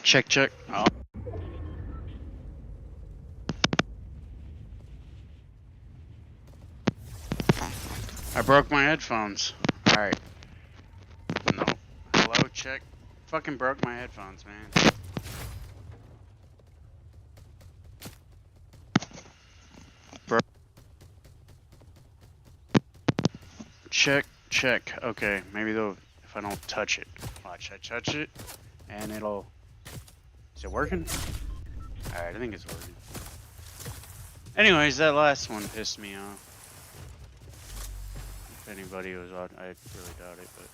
Check, check. Oh. I broke my headphones. Alright. No. Hello, check. Fucking broke my headphones, man. Check, check. Okay, maybe though if I don't touch it. Watch, I touch it, and it'll... Is it working? Alright, I think it's working. Anyways, that last one pissed me off. If anybody was on, I really doubt it, but...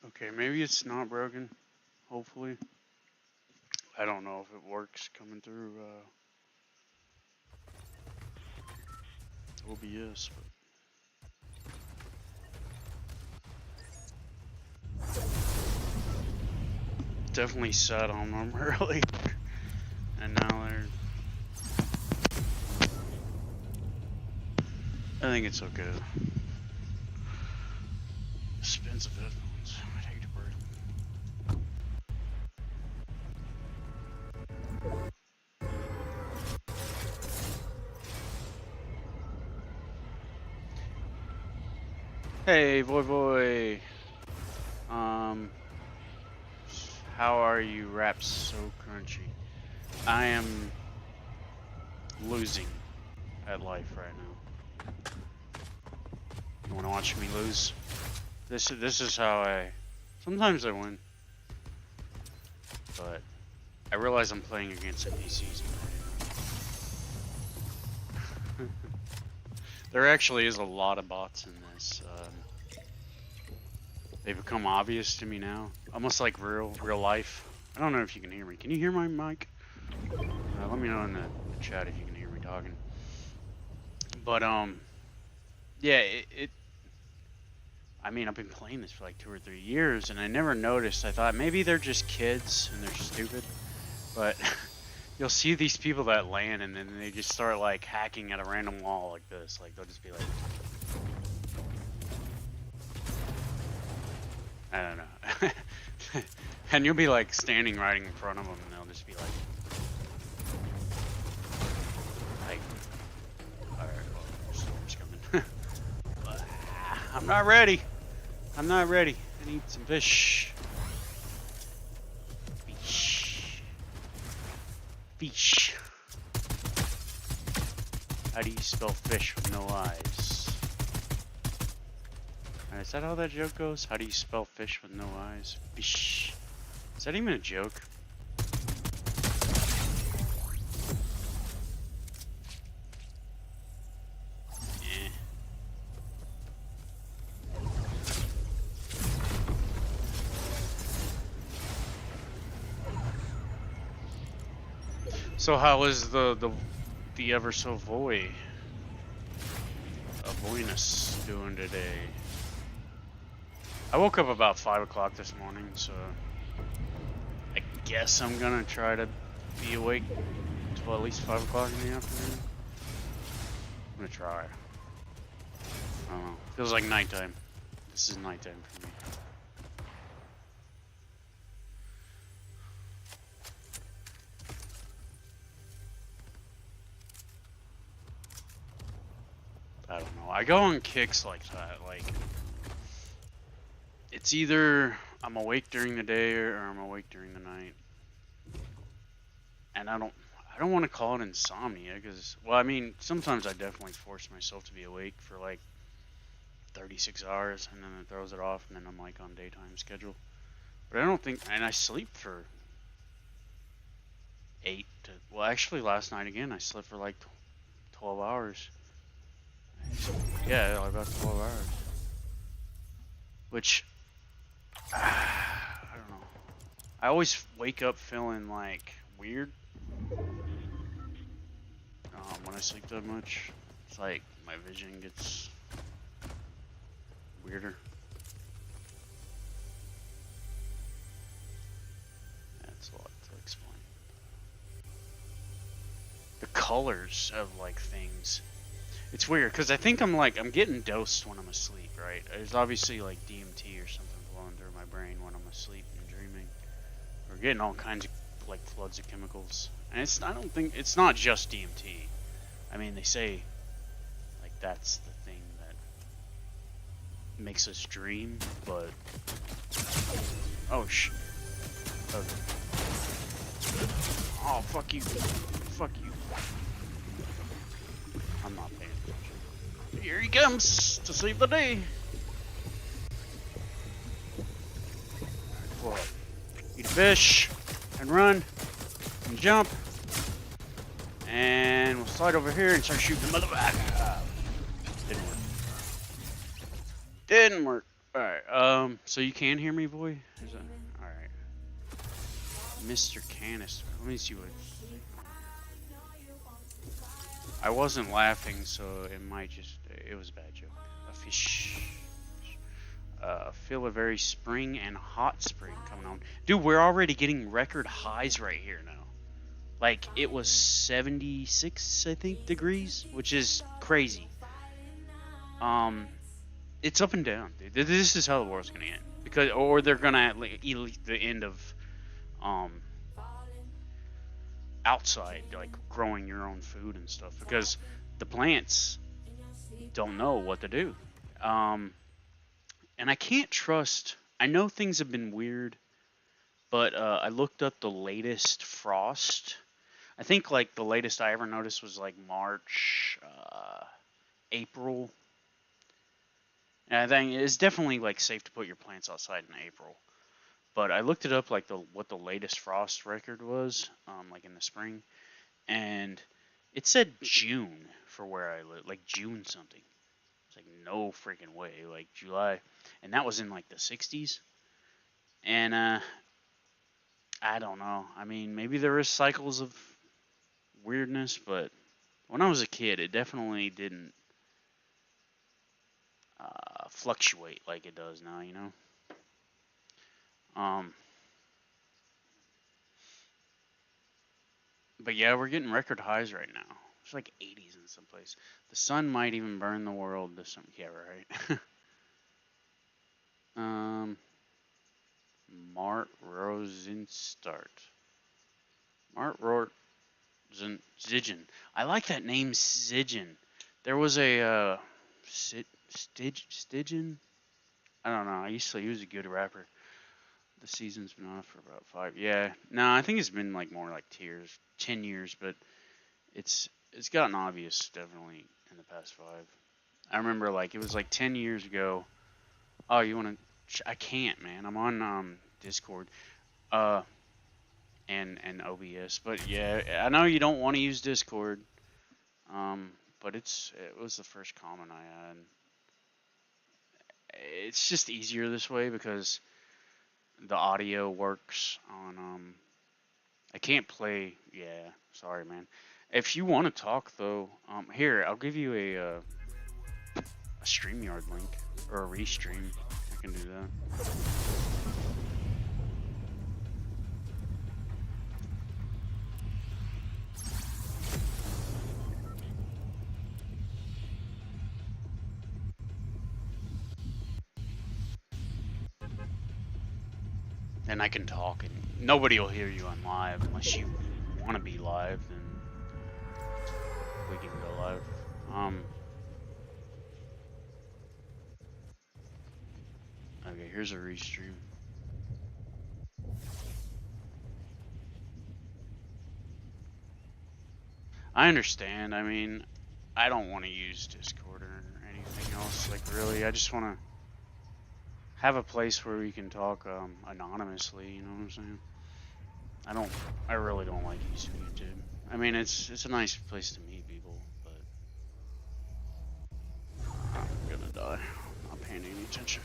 Okay, maybe it's not broken. Hopefully. I don't know if it works coming through OBS, but definitely sat on them early, and now they're... I think it's okay. Expensive headphones. I'd hate to break them. Hey, boy. How are you, Raps So Crunchy? I am losing at life right now. You wanna watch me lose? This is how sometimes I win. But I realize I'm playing against NPCs. There actually is a lot of bots in this. They become obvious to me now, almost like real life. I don't know if you can hear me. Can you hear my mic? Let me know in the chat if you can hear me talking. But yeah, I mean, I've been playing this for like 2 or 3 years, and I never noticed. I thought maybe they're just kids and they're stupid, but you'll see these people that land and then they just start like hacking at a random wall like this. Like they'll just be like, I don't know. And you'll be like standing right in front of them, and they'll just be like, all right, well, storm's coming. I'm not ready. I'm not ready. I need some fish. Fish. Fish. How do you spell fish with no eyes? Is that how that joke goes? How do you spell fish with no eyes? Fish. Is that even a joke? Eh. So how is the ever so Avoinus doing today? I woke up about 5 o'clock this morning, so I guess I'm gonna try to be awake until at least 5 o'clock in the afternoon. I'm gonna try. I don't know. Feels like nighttime. This is nighttime for me. I don't know. I go on kicks like that. Like, it's either I'm awake during the day or I'm awake during the night. And I don't want to call it insomnia because, well, I mean, sometimes I definitely force myself to be awake for like 36 hours and then it throws it off and then I'm like on daytime schedule. But I don't think, and I sleep for 8 to, well, actually last night again, I slept for like 12 hours. Yeah, about 12 hours. Which, I don't know. I always wake up feeling like weird when I sleep that much. It's like my vision gets weirder. That's a lot to explain. The colors of like things. It's weird because I think I'm getting dosed when I'm asleep, right? There's obviously like DMT or something flowing through my brain when I'm asleep and dreaming. We're getting all kinds of like floods of chemicals, and I don't think it's not just DMT. I mean, they say like that's the thing that makes us dream, but oh okay. Oh fuck you, fuck you. I'm not paying attention. Here he comes to save the day. Pull up. Eat a fish and run and jump. And we'll slide over here and start shooting the motherfucker. Didn't work. Didn't work. Alright, so you can hear me, boy? Alright. Mr. Canister. Let me see what. I wasn't laughing, so it might just. It was a bad joke. A fish. Feel a very spring and hot spring coming on. Dude, we're already getting record highs right here now. Like, it was 76, I think, degrees, which is crazy. It's up and down, dude. This is how the world's gonna end. Because, or they're gonna eat the end of, outside, like, growing your own food and stuff. Because the plants don't know what to do. And I can't trust, I know things have been weird, but I looked up the latest frost. I think like the latest I ever noticed was like March, April. And I think it's definitely like safe to put your plants outside in April. But I looked it up like what the latest frost record was, like in the spring, and it said June for where I live, like June something. It's like no freaking way, like July, and that was in like the 60s. And I don't know. I mean, maybe there is cycles of weirdness, but when I was a kid, it definitely didn't fluctuate like it does now, you know? But yeah, we're getting record highs right now. It's like 80s in some place. The sun might even burn the world to some. Yeah, right. Mart Rosenstart. Mart Zigen. I like that name, Zigen. There was a Stigen. I don't know. He was a good rapper. The season's been off for about 5. Yeah. No, I think it's been like more like 10 years, but it's gotten obvious definitely in the past 5. I remember like it was like 10 years ago. Oh, you want to? I can't, man. I'm on Discord. Uh, and OBS. But yeah, I know you don't want to use Discord. But it was the first comment I had. It's just easier this way because the audio works on I can't play. Yeah, sorry, man. If you want to talk though, here I'll give you a StreamYard link or a restream. I can do that. And I can talk, and nobody will hear you on live unless you want to be live. Then we can go live. Okay, here's a restream. I understand. I mean, I don't want to use Discord or anything else. Like, really, I just want to have a place where we can talk anonymously. You know what I'm saying? I really don't like using YouTube. I mean, it's a nice place to meet people, but I'm gonna die. I'm not paying any attention.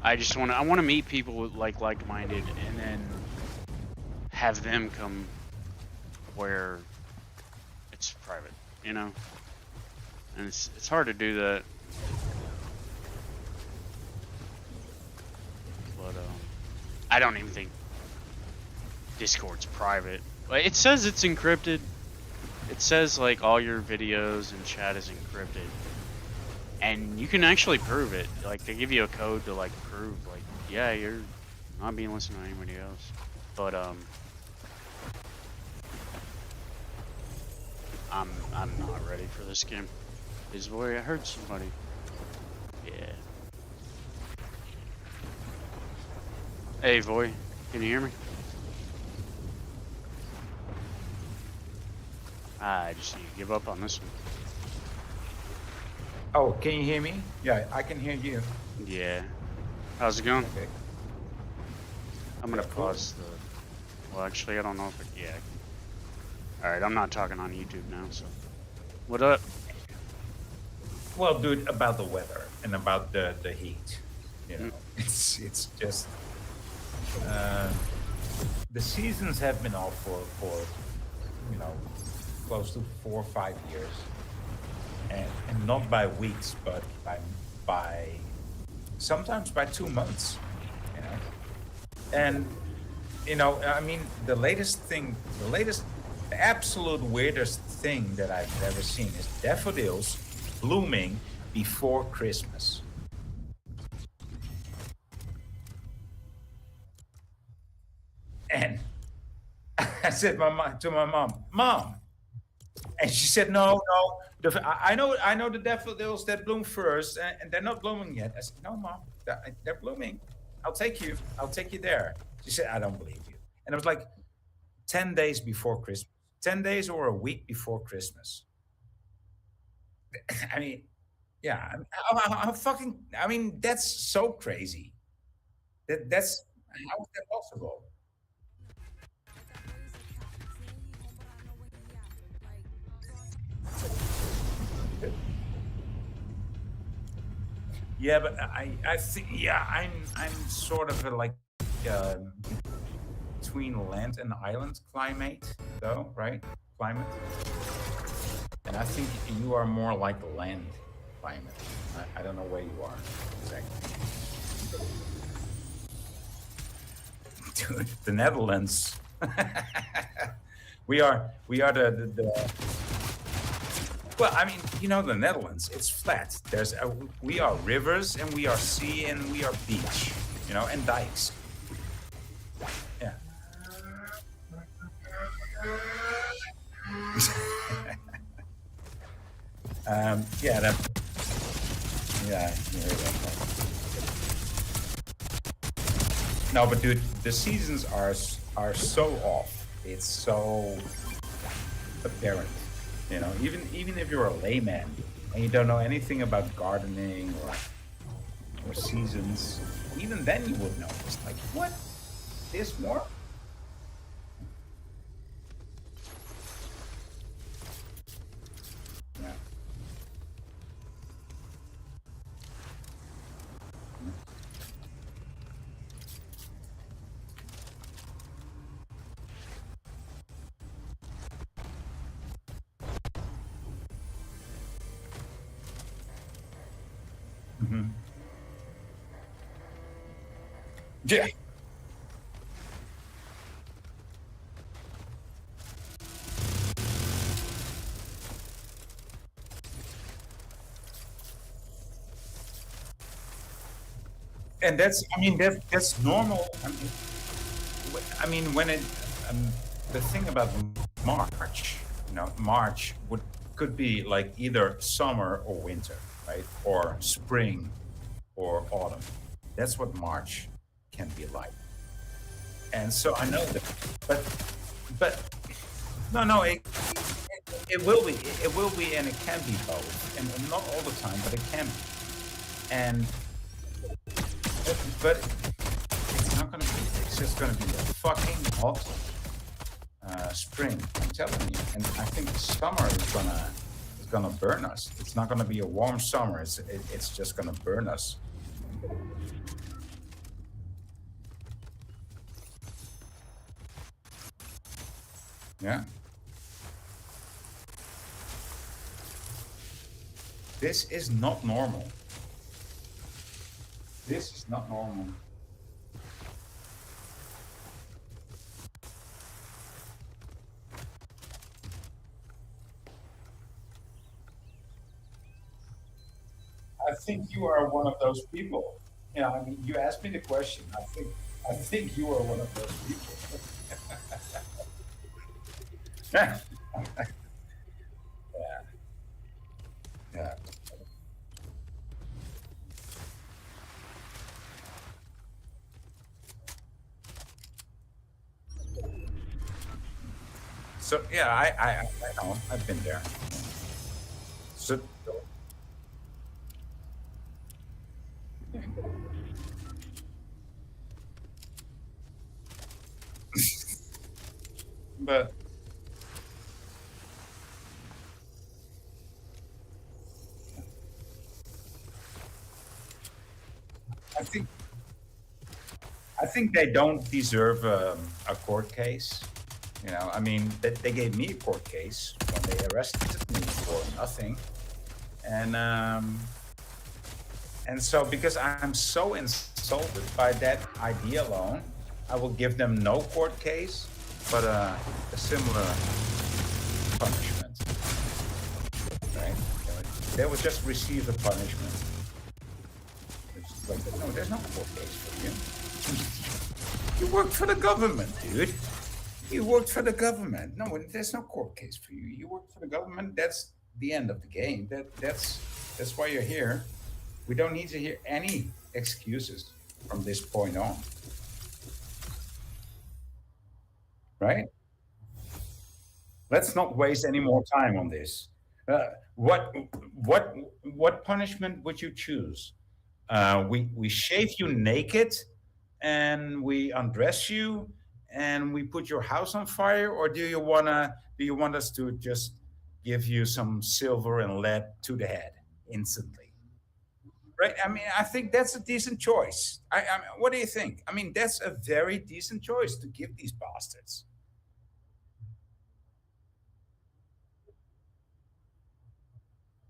I want to meet people with like-minded, and then have them come where it's private, you know. And it's hard to do that. But I don't even think Discord's private. It says it's encrypted. It says like all your videos and chat is encrypted, and you can actually prove it. Like they give you a code to like prove like, yeah, you're not being listened to anybody else. But I'm not ready for this game. Is boy, I heard somebody. Yeah. Hey, Voy, can you hear me? I just need to give up on this one. Oh, can you hear me? Yeah, I can hear you. Yeah. How's it going? Okay. I'm gonna pause the. Well, actually, I don't know if it. Yeah. All right, I'm not talking on YouTube now. So, what up? Well, dude, about the weather and about the heat. You know, it's just the seasons have been off for close to 4 or 5 years, and not by weeks, but by sometimes by 2 months. You know, and I mean, the absolute weirdest thing that I've ever seen is daffodils blooming before Christmas. And I said to my mom, and she said, no, I know the daffodils that bloom first, and they're not blooming yet. I said, no, Mom, they're blooming. I'll take you there. She said, I don't believe you. And it was like 10 days before Christmas, 10 days or a week before Christmas. I mean, yeah, I'm fucking. I mean, that's so crazy. That's how is that possible? Yeah, but I think I'm sort of like uh, between land and island climate, though, right? Climate, and I think you are more like land climate. I don't know where you are exactly. Dude, the Netherlands. we are the Well, I mean, the Netherlands, it's flat. We are rivers and we are sea and we are beach, and dikes. Yeah. Yeah, yeah, you heard that. No, but dude, the seasons are so off. It's so apparent. Even if you're a layman and you don't know anything about gardening or seasons, even then you would notice. Like, what? This more? Yeah. Hmm. Yeah. And that's normal. When it the thing about March, March could be like either summer or winter, right? Or spring or autumn. That's what March can be like. And so I know that, but no, no, it will be, and it can be both, and not all the time, but it can be. And but it's not gonna be. It's just gonna be a fucking hot spring. I'm telling you. And I think summer is gonna burn us. It's not gonna be a warm summer. It's just gonna burn us. Yeah. This is not normal. This is not normal. I think you are one of those people. You asked me the question. I think you are one of those people. Yeah. Yeah. So yeah, I know. I've been there. So, but I think I think they don't deserve a court case. They gave me a court case when they arrested me for nothing, and so because I'm so insulted by that idea alone, I will give them no court case, but a similar punishment. Right? They will just receive a punishment. It's like, no, there's no court case for you. You work for the government, dude. You worked for the government. No, there's no court case for you. You work for the government. That's the end of the game. That's why you're here. We don't need to hear any excuses from this point on, right? Let's not waste any more time on this. Uh, what what what punishment would you choose? We shave you naked, and we undress you, and we put your house on fire, or do you want us to just give you some silver and lead to the head instantly? Right? I think that's a decent choice. What do you think? That's a very decent choice to give these bastards.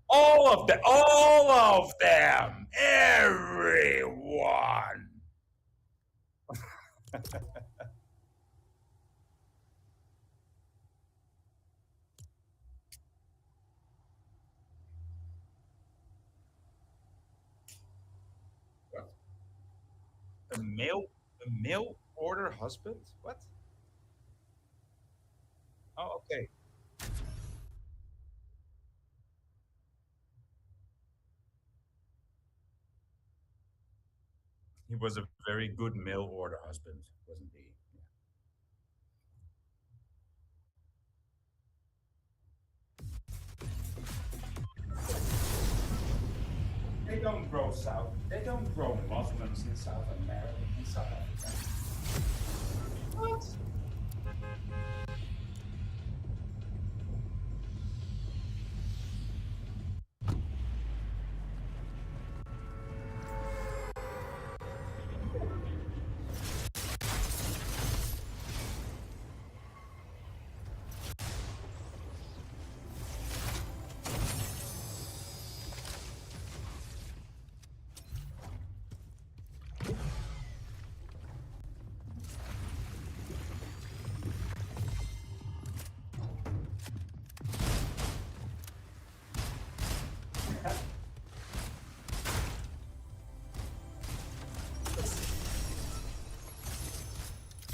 All of them, everyone. mail a mail order husband? What? Oh, okay. He was a very good mail order husband, wasn't he? They don't grow South. They don't grow Muslims in South America. In South Africa. What?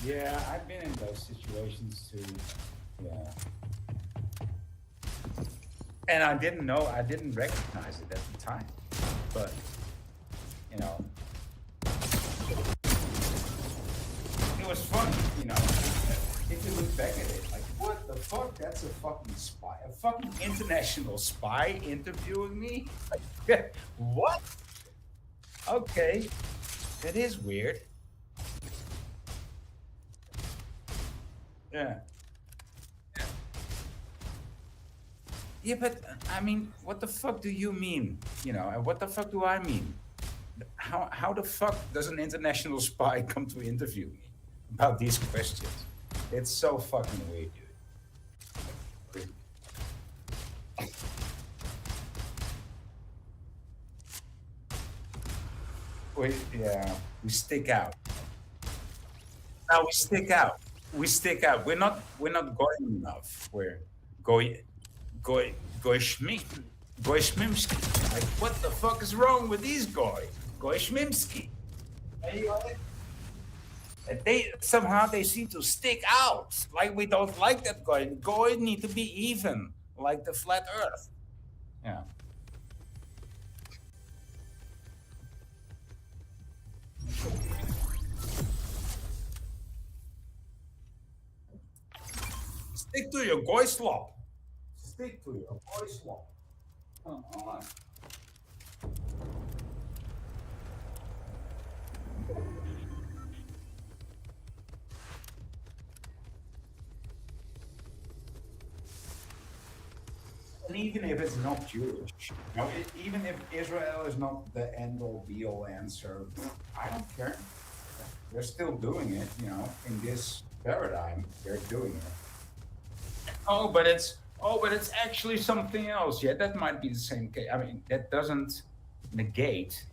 Yeah, I've been in those situations too. Yeah. And I didn't know, I didn't recognize it at the time. But, you know, it was funny, you know. If you look back at it, like, what the fuck? That's a fucking spy, a fucking international spy interviewing me? Like, what? Okay, that is weird. Yeah. Yeah, but I mean, what the fuck do you mean? You know, and what the fuck do I mean? How the fuck does an international spy come to interview me about these questions? It's so fucking weird, dude. Yeah, we stick out. Now we stick out. We stick out. We're not going enough. We're going Goy Goy Schmimsky. Like what the fuck is wrong with these guys? Goy Schmimsky. And they somehow they seem to stick out. Like we don't like that guy. Goy need to be even, like the flat earth. Yeah. Stick to your Goy slop. Stick to your Goy slop. Come on. And even if it's not Jewish, you know, even if Israel is not the end all be all answer, I don't care. They're still doing it, you know, in this paradigm, they're doing it. Oh, but it's actually something else. Yeah, that might be the same case. I mean, that doesn't negate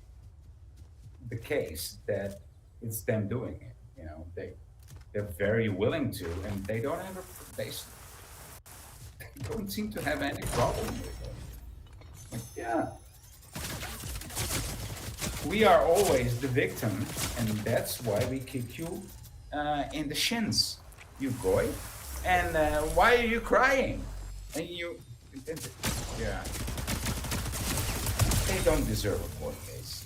the case that it's them doing it. You know, they're very willing to, and they don't have they don't seem to have any problem with it. Like, yeah, we are always the victim, and that's why we kick you in the shins, you goy. And why are you crying? And you, yeah, they don't deserve a court case.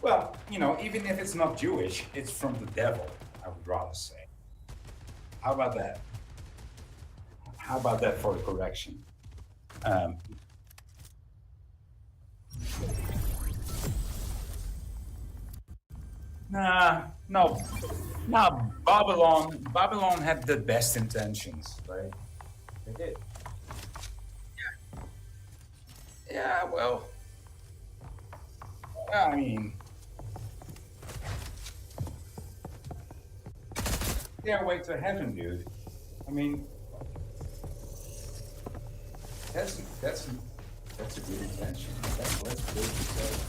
Well, you know, even if it's not Jewish, it's from the devil, I would rather say. How about that? How about that for a correction? Um, no, no. Babylon had the best intentions, right? They did. Yeah, well, I mean, stairway to heaven, dude. I mean, that's that's that's a good intention. That's good to say.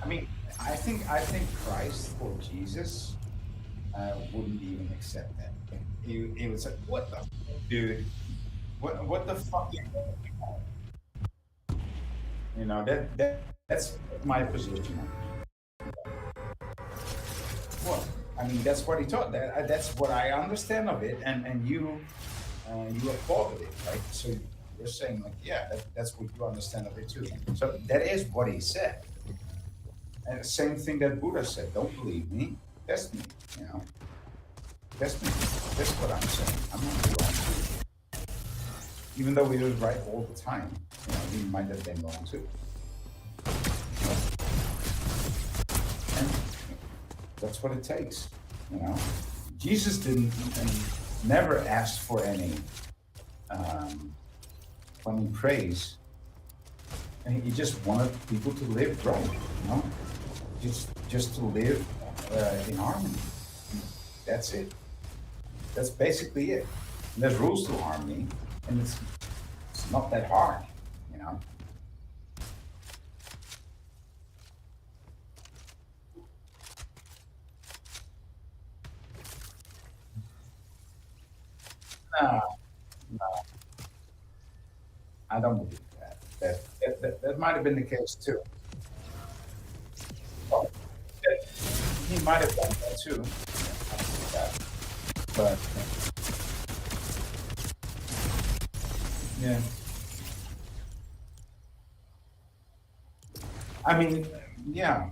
I mean, I think Christ or Jesus wouldn't even accept that. He would say, "What the fuck, dude? What the fuck?" You know that's my position. Well, I mean, that's what he taught. That's what I understand of it, and you applauded it, right? So you're saying like, yeah, that's what you understand of it too. So that is what he said, and the same thing that Buddha said. Don't believe me, test me. You know, test me. That's what I'm saying. I'm not wrong. Even though he was right all the time, he might have been wrong too. And that's what it takes. You know, Jesus didn't and never asked for any when he prays, and he just wanted people to live right. You know, just to live in harmony. That's it. That's basically it. And there's rules to harmony, and it's not that hard. You know. No, no, I don't believe that. That might have been the case too. Well, he might have done that too. But yeah, I mean, yeah.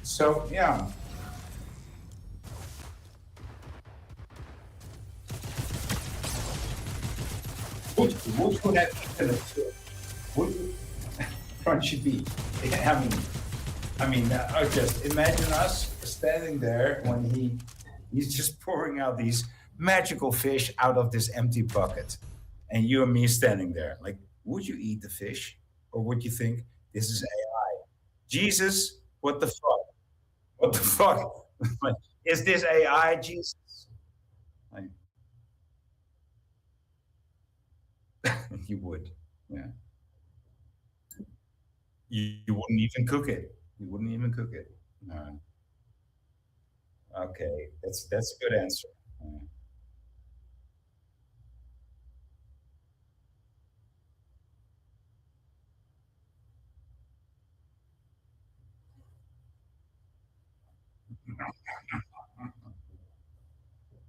So yeah, which would have eaten it too? Would crunchy beef? Yeah, just imagine us standing there when he's just pouring out these magical fish out of this empty bucket, and you and me standing there. Like, would you eat the fish, or would you think this is AI? Jesus, what the fuck? What the fuck? Like, is this AI, Jesus? Like, you would, yeah. You wouldn't even cook it. You wouldn't even cook it. No. Okay, that's a good answer.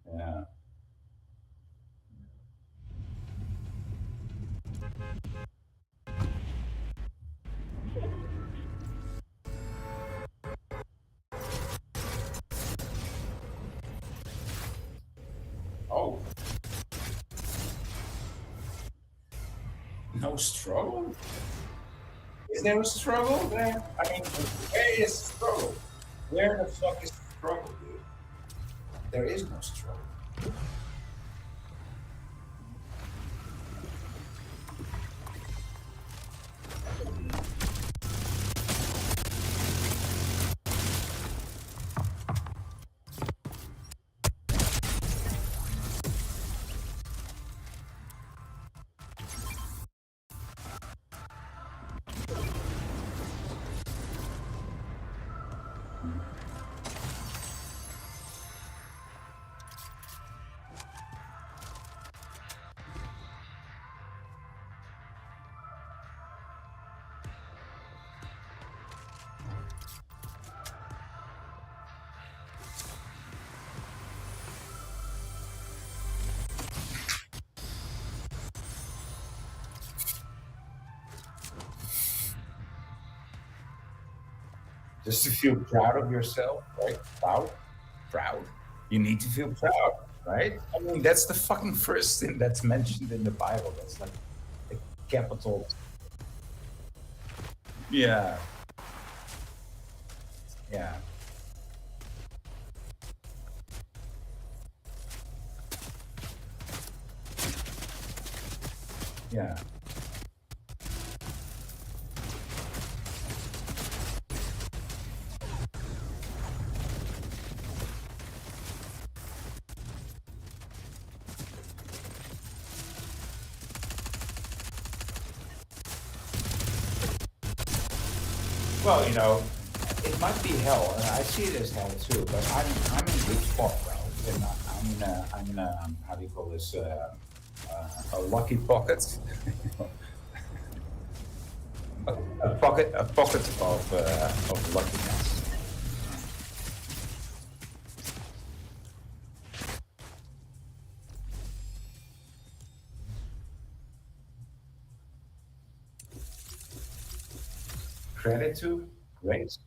Yeah. Oh, no struggle? Is there a struggle there? I mean, where is the struggle? Where the fuck is the struggle, dude? There is no struggle. just to feel proud of yourself, right? Proud. You need to feel proud, right? I mean, that's the fucking first thing that's mentioned in the Bible. That's like the capital. Yeah, yeah, yeah. Well, it might be hell, and I see it as hell too. But I'm in a good spot, bro. And I'm in a how do you call this? A lucky pocket. A pocket of luckiness. Gratitude, grace,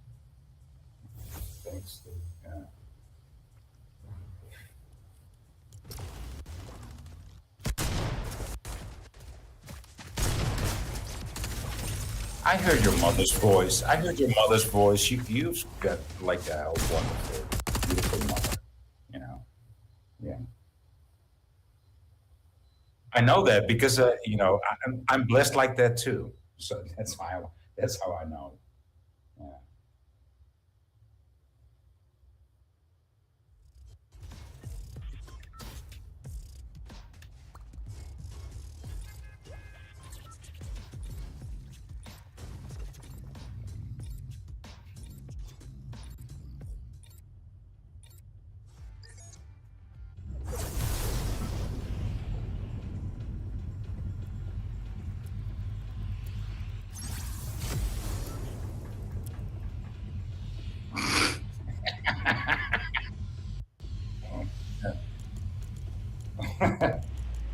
thanks to. Yeah. I heard your mother's voice. I heard your mother's voice. You've got like a wonderful, beautiful mother. You know. Yeah. I know that because I'm blessed like that too. So that's how I know. Yeah.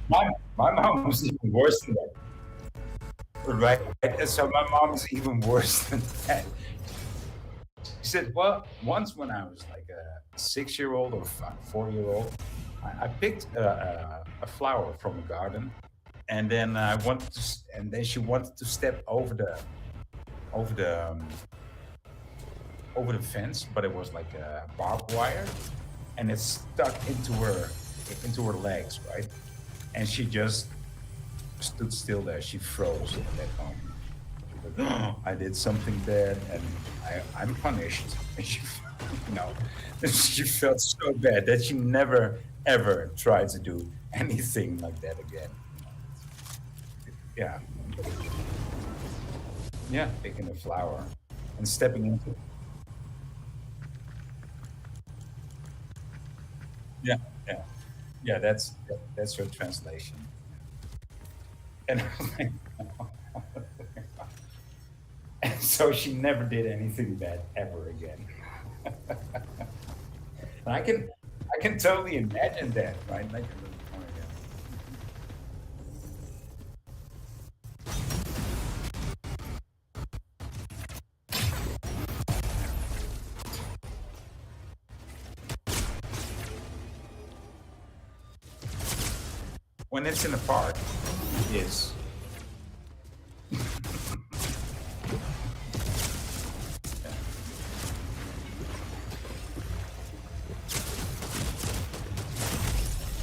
my my mom was even worse than that, right? So my mom's even worse than that. She said, "Well, once when I was like a 6-year-old or 4-year-old, I picked a flower from a garden, and then and then she wanted to step over the um, over the fence, but it was like a barbed wire, and it stuck into her legs, right? And she just stood still there. She froze at that moment. She was like, "Oh, I did something bad, and I'm punished." And she, you know, she felt so bad that she never ever tried to do anything like that again. Yeah, yeah, picking a flower and stepping into. Yeah, yeah, yeah. That's her translation. And I was like, and so she never did anything bad ever again. And I can totally imagine that, right? Like, oh, yeah. When it's in a park, is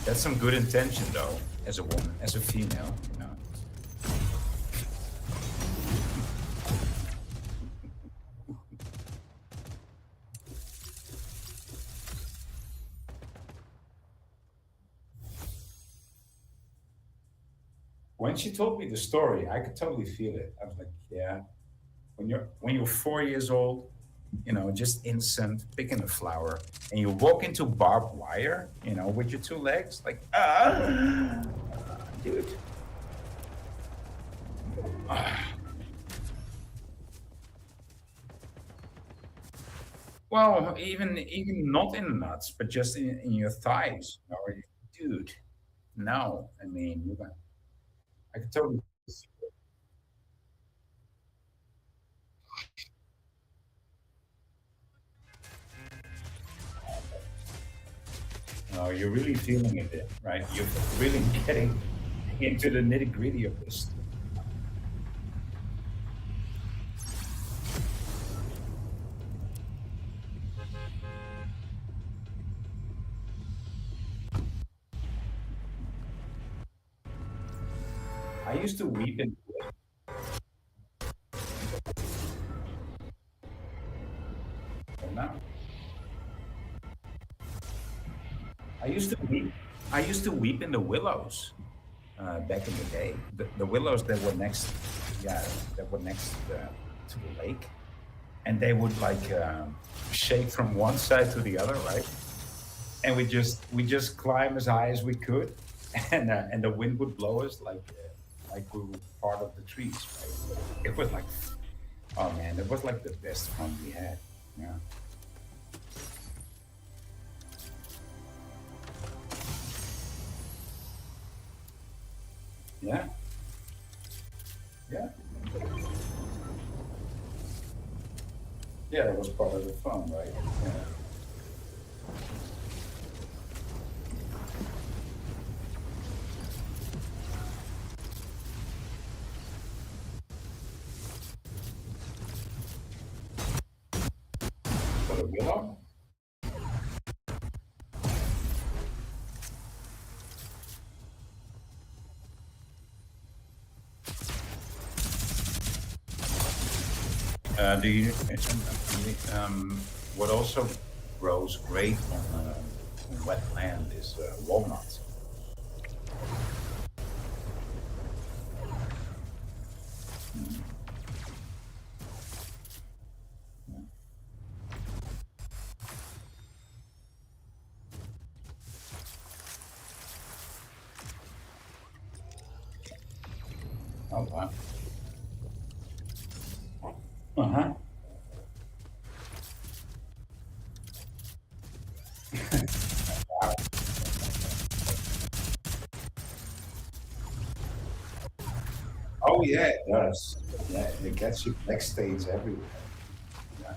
that's some good intention though, as a woman, as a female, you know. When she told me the story, I could totally feel it. I was like, yeah, when you're 4 years old, just innocent, picking a flower, and you walk into barbed wire, with your two legs, like, dude. Well, even not in the nuts, but just in your thighs. Dude, no. I mean, I could totally. no, you're really feeling it there, right? You're really getting into the nitty gritty of this. I used to weep in now. I used to weep. I used to weep in the willows back in the day. The willows that were next, yeah, that were next to the lake, and they would like shake from one side to the other, right? And we just climb as high as we could, and the wind would blow us like we were part of the trees, right? It was like, oh man, it was like the best fun we had. Yeah. Yeah. Yeah. Yeah, that was part of the fun, right? Yeah. For the willow? Do you, what also grows great on wet land is walnuts. Oh, wow. Uh-huh. Oh, yeah, it does. Yeah, it gets you backstage everywhere. Yeah.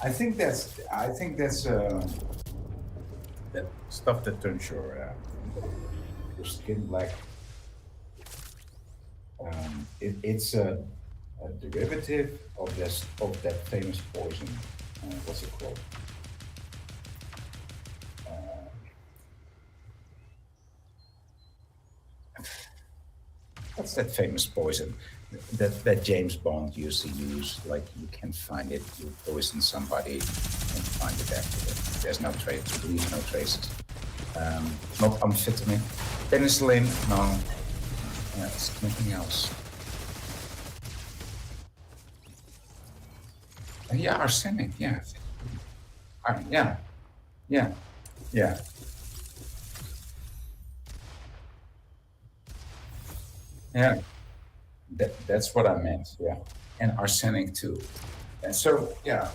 I think that's that stuff that turns your skin black. It's a derivative of this of that famous poison. What's it called? What's that famous poison that James Bond used to use? Like you can find it, you poison somebody and find it after. There's no trace. Leave no traces. Not amphetamine, penicillin. No, yeah, it's something else. Yeah, arsenic. Yeah, yeah, yeah, yeah, yeah. That's what I meant. Yeah, and arsenic too. And so, yeah,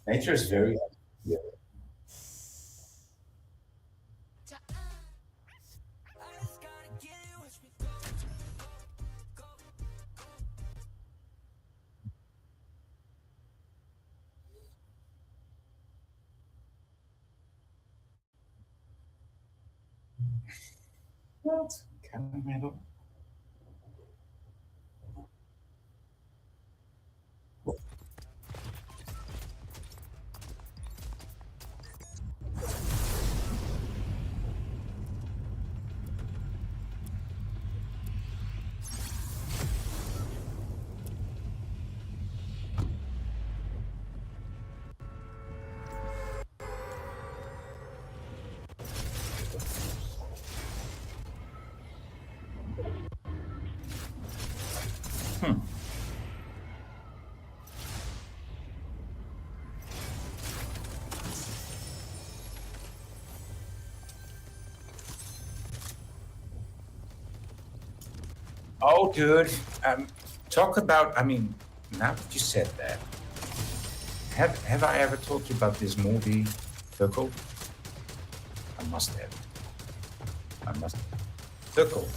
nature is very. Yeah. What? Kind of metal. Hmm. Oh, dude. Talk about. I mean, now that you said that, have I ever told you about this movie, Turtle? must have. I must. Huckle.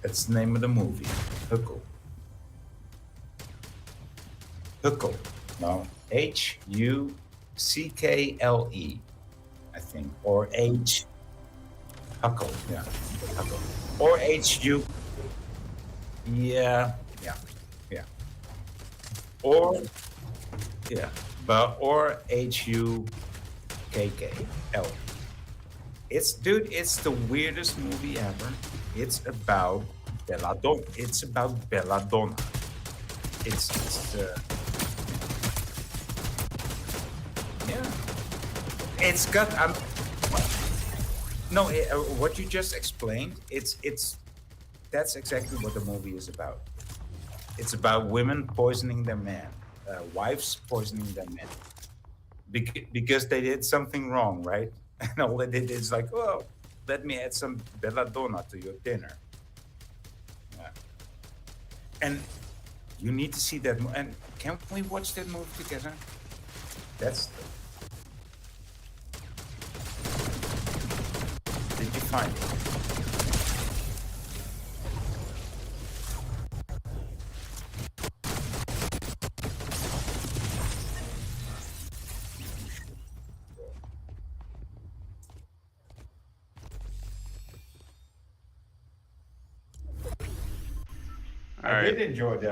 That's the name of the movie. Huckle. Huckle. No. Huckle. I think. Or H. Huckle. Yeah. Huckle. Or HU. Yeah. Yeah. Yeah. Or yeah. But or HUKKL. It's dude. It's the weirdest movie ever. It's about Belladonna. It's about Belladonna. It's yeah. It's got no. What you just explained. It's that's exactly what the movie is about. It's about women poisoning their men, wives poisoning their men, because they did something wrong, right? And all they did is like, oh, let me add some belladonna to your dinner. Yeah. And you need to see that. And can we watch that movie together? That's. Did you find it? All I right. did enjoy that.